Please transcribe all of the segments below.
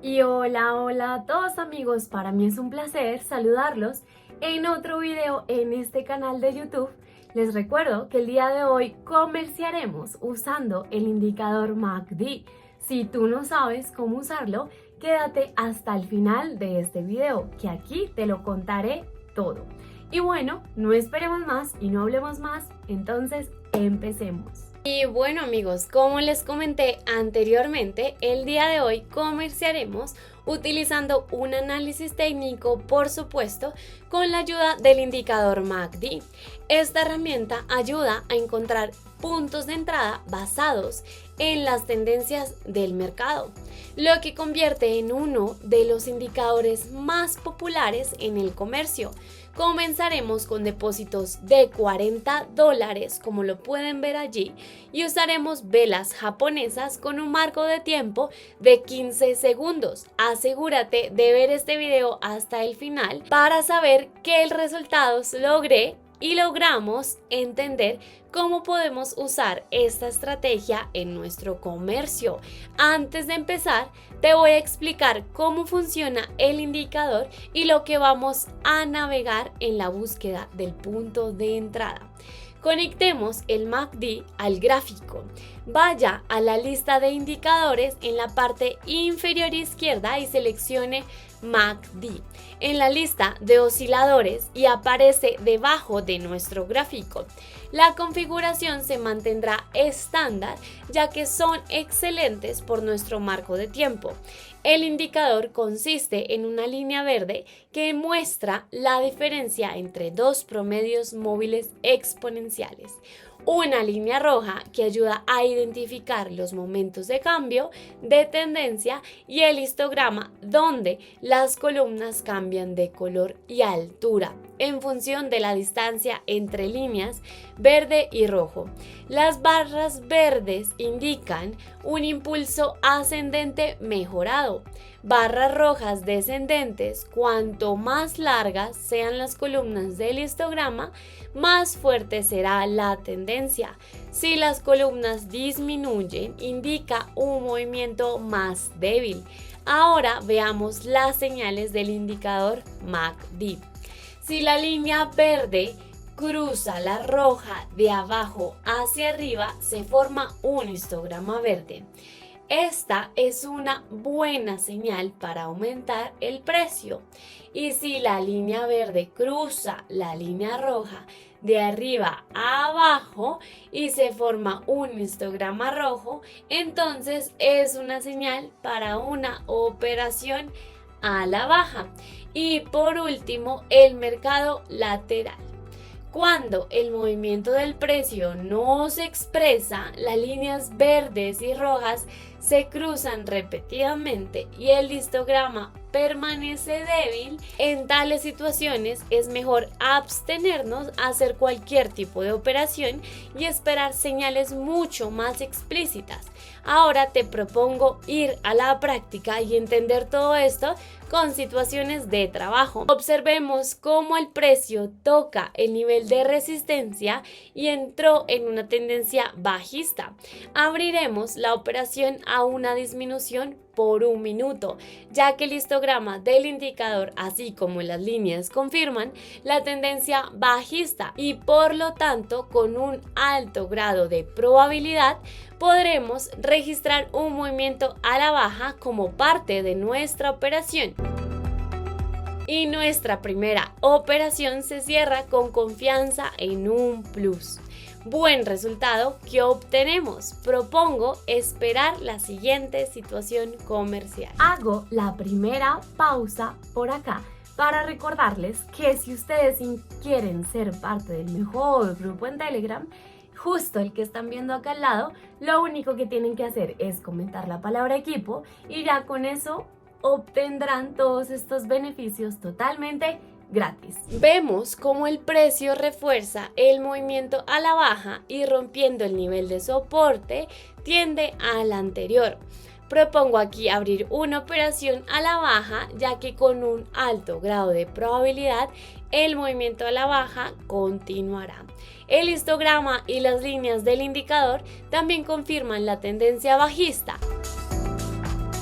Y hola a todos amigos, para mí es un placer saludarlos en otro video en este canal de YouTube. Les recuerdo que el día de hoy comerciaremos usando el indicador MACD. Si tú no sabes cómo usarlo, quédate hasta el final de este video, que aquí te lo contaré todo. Y bueno, no esperemos más y no hablemos más, entonces empecemos. Y bueno amigos, como les comenté anteriormente, el día de hoy comerciaremos utilizando un análisis técnico, por supuesto, con la ayuda del indicador MACD. Esta herramienta ayuda a encontrar puntos de entrada basados en las tendencias del mercado, lo que convierte en uno de los indicadores más populares en el comercio. Comenzaremos con depósitos de $40, como lo pueden ver allí, y usaremos velas japonesas con un marco de tiempo de 15 segundos. Asegúrate de ver este video hasta el final para saber qué resultados logré y logramos entender cómo podemos usar esta estrategia en nuestro comercio. Antes de empezar, te voy a explicar cómo funciona el indicador y lo que vamos a navegar en la búsqueda del punto de entrada. Conectemos el MACD al gráfico. Vaya a la lista de indicadores en la parte inferior izquierda y seleccione MACD en la lista de osciladores y aparece debajo de nuestro gráfico. La configuración se mantendrá estándar ya que son excelentes por nuestro marco de tiempo. El indicador consiste en una línea verde que muestra la diferencia entre dos promedios móviles exponenciales, una línea roja que ayuda a identificar los momentos de cambio de tendencia y el histograma donde las columnas cambian de color y altura en función de la distancia entre líneas verde y rojo. Las barras verdes indican un impulso ascendente mejorado. Barras rojas descendentes, cuanto más largas sean las columnas del histograma, más fuerte será la tendencia. Si las columnas disminuyen, indica un movimiento más débil. Ahora veamos las señales del indicador MACD. Si la línea verde cruza la roja de abajo hacia arriba, se forma un histograma verde. Esta es una buena señal para aumentar el precio. Y si la línea verde cruza la línea roja de arriba a abajo y se forma un histograma rojo, entonces es una señal para una operación a la baja. Y por último, el mercado lateral. Cuando el movimiento del precio no se expresa, las líneas verdes y rojas se cruzan repetidamente y el histograma permanece débil. En tales situaciones es mejor abstenernos a hacer cualquier tipo de operación y esperar señales mucho más explícitas. Ahora te propongo ir a la práctica y entender todo esto con situaciones de trabajo. Observemos cómo el precio toca el nivel de resistencia y entró en una tendencia bajista. Abriremos la operación a una disminución por 1 minuto, ya que el histograma del indicador, así como las líneas, confirman la tendencia bajista y por lo tanto con un alto grado de probabilidad podremos registrar un movimiento a la baja como parte de nuestra operación. Y nuestra primera operación se cierra con confianza en un plus. Buen resultado que obtenemos. Propongo esperar la siguiente situación comercial. Hago la primera pausa por acá para recordarles que si ustedes quieren ser parte del mejor grupo en Telegram, justo el que están viendo acá al lado, lo único que tienen que hacer es comentar la palabra equipo y ya con eso obtendrán todos estos beneficios totalmente gratis. Vemos cómo el precio refuerza el movimiento a la baja y rompiendo el nivel de soporte tiende al anterior. Propongo aquí abrir una operación a la baja, ya que con un alto grado de probabilidad el movimiento a la baja continuará. El histograma y las líneas del indicador también confirman la tendencia bajista.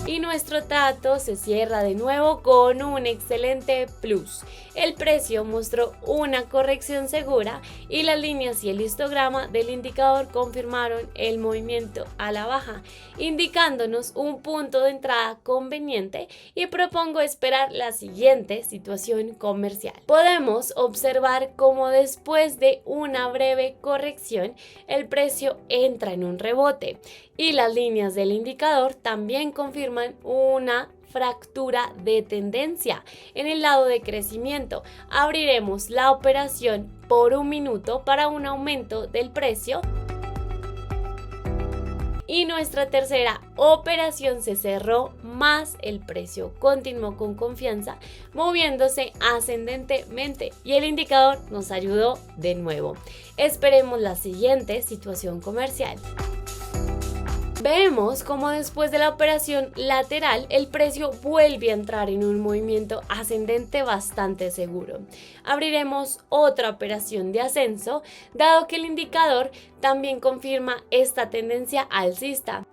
y nuestro trato se cierra de nuevo con un excelente plus. El precio mostró una corrección segura y las líneas y el histograma del indicador confirmaron el movimiento a la baja, indicándonos un punto de entrada conveniente, y propongo esperar la siguiente situación comercial. Podemos observar cómo después de una breve corrección el precio entra en un rebote y las líneas del indicador también confirman una fractura de tendencia en el lado de crecimiento. Abriremos la operación por un minuto para un aumento del precio. Y nuestra tercera operación se cerró más el precio continuó con confianza, moviéndose ascendentemente y el indicador nos ayudó de nuevo. Esperemos la siguiente situación comercial. Vemos como después de la operación lateral el precio vuelve a entrar en un movimiento ascendente bastante seguro. Abriremos otra operación de ascenso, dado que el indicador también confirma esta tendencia alcista.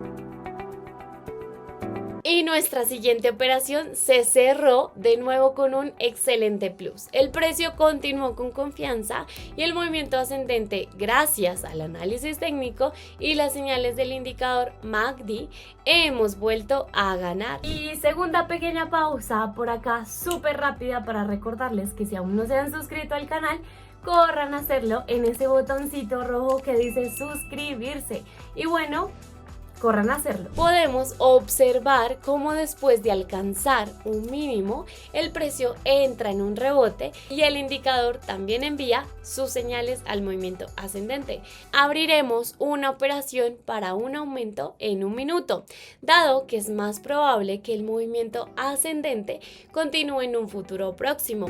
Y nuestra siguiente operación se cerró de nuevo con un excelente plus. El precio continuó con confianza y el movimiento ascendente, gracias al análisis técnico y las señales del indicador MACD, hemos vuelto a ganar. Y segunda pequeña pausa por acá, súper rápida, para recordarles que si aún no se han suscrito al canal, corran a hacerlo en ese botoncito rojo que dice suscribirse. Y bueno, corran a hacerlo. Podemos observar cómo después de alcanzar un mínimo, el precio entra en un rebote y el indicador también envía sus señales al movimiento ascendente. Abriremos una operación para un aumento en un minuto, dado que es más probable que el movimiento ascendente continúe en un futuro próximo.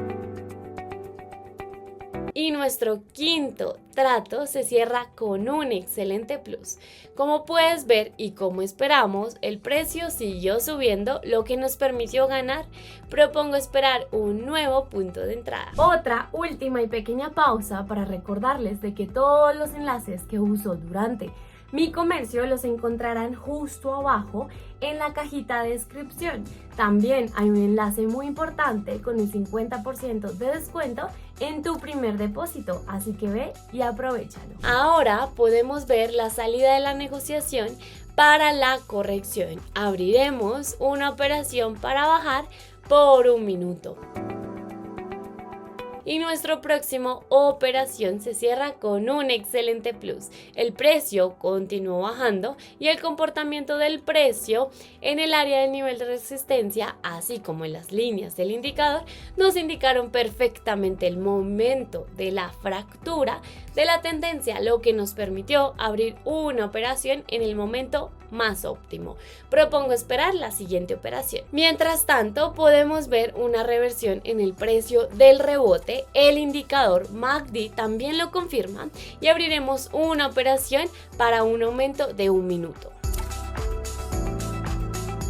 Y nuestro quinto trato se cierra con un excelente plus. Como puedes ver y como esperamos, el precio siguió subiendo, lo que nos permitió ganar. Propongo esperar un nuevo punto de entrada. Otra última y pequeña pausa para recordarles de que todos los enlaces que uso durante mi comercio los encontrarán justo abajo en la cajita de descripción. También hay un enlace muy importante con el 50% de descuento en tu primer depósito, así que ve y aprovéchalo. Ahora podemos ver la salida de la negociación para la corrección. Abriremos una operación para bajar por un minuto. Y nuestra próxima operación se cierra con un excelente plus. El precio continuó bajando y el comportamiento del precio en el área del nivel de resistencia, así como en las líneas del indicador, nos indicaron perfectamente el momento de la fractura de la tendencia, lo que nos permitió abrir una operación en el momento más óptimo. Propongo esperar la siguiente operación. Mientras tanto, podemos ver una reversión en el precio del rebote. El indicador MACD también lo confirma y abriremos una operación para un aumento de un minuto.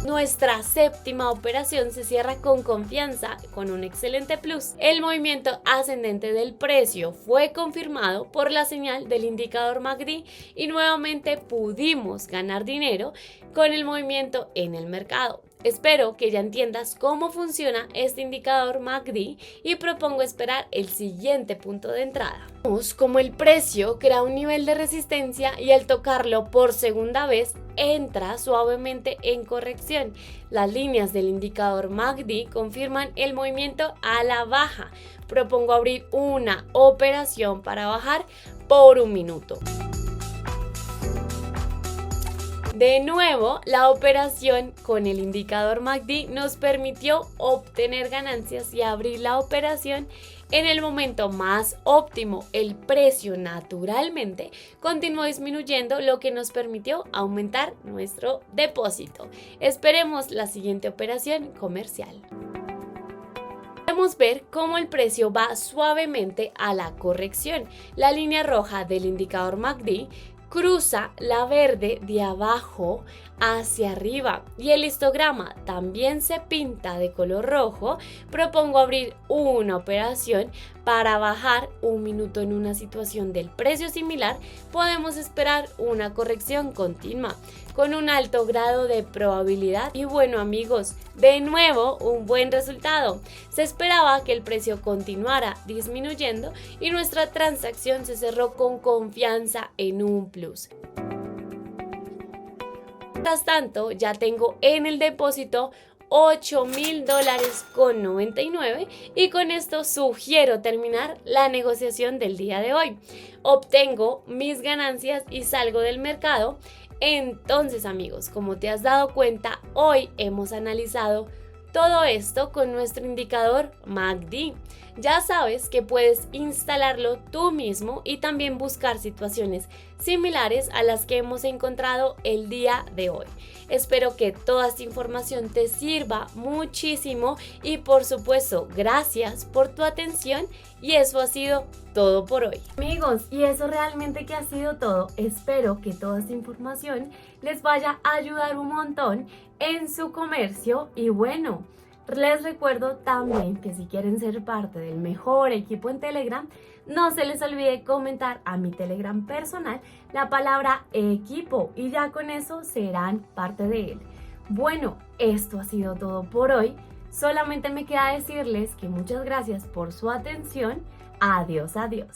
Nuestra séptima operación se cierra con confianza, con un excelente plus. El movimiento ascendente del precio fue confirmado por la señal del indicador MACD y nuevamente pudimos ganar dinero con el movimiento en el mercado. Espero que ya entiendas cómo funciona este indicador MACD y propongo esperar el siguiente punto de entrada. Vemos como el precio crea un nivel de resistencia y al tocarlo por segunda vez entra suavemente en corrección. Las líneas del indicador MACD confirman el movimiento a la baja. Propongo abrir una operación para bajar por un minuto. De nuevo, la operación con el indicador MACD nos permitió obtener ganancias y abrir la operación en el momento más óptimo. El precio naturalmente continuó disminuyendo, lo que nos permitió aumentar nuestro depósito. Esperemos la siguiente operación comercial. Podemos ver cómo el precio va suavemente a la corrección. La línea roja del indicador MACD cruza la verde de abajo hacia arriba y el histograma también se pinta de color rojo. Propongo abrir una operación Para bajar un minuto en una situación del precio similar, podemos esperar una corrección continua con un alto grado de probabilidad. Y bueno amigos, de nuevo un buen resultado. Se esperaba que el precio continuara disminuyendo y nuestra transacción se cerró con confianza en un plus. Mientras tanto, ya tengo en el depósito $8,000.99 y con esto sugiero terminar la negociación del día de hoy. Obtengo mis ganancias y salgo del mercado. Entonces amigos, como te has dado cuenta, hoy hemos analizado todo esto con nuestro indicador MACD. Ya sabes que puedes instalarlo tú mismo y también buscar situaciones similares a las que hemos encontrado el día de hoy. Espero que toda esta información te sirva muchísimo y por supuesto, gracias por tu atención y eso ha sido todo por hoy. Amigos, y eso realmente que ha sido todo. Espero que toda esta información les vaya a ayudar un montón en su comercio y bueno, les recuerdo también que si quieren ser parte del mejor equipo en Telegram, no se les olvide comentar a mi Telegram personal la palabra equipo y ya con eso serán parte de él. Bueno, esto ha sido todo por hoy. Solamente me queda decirles que muchas gracias por su atención. Adiós, adiós.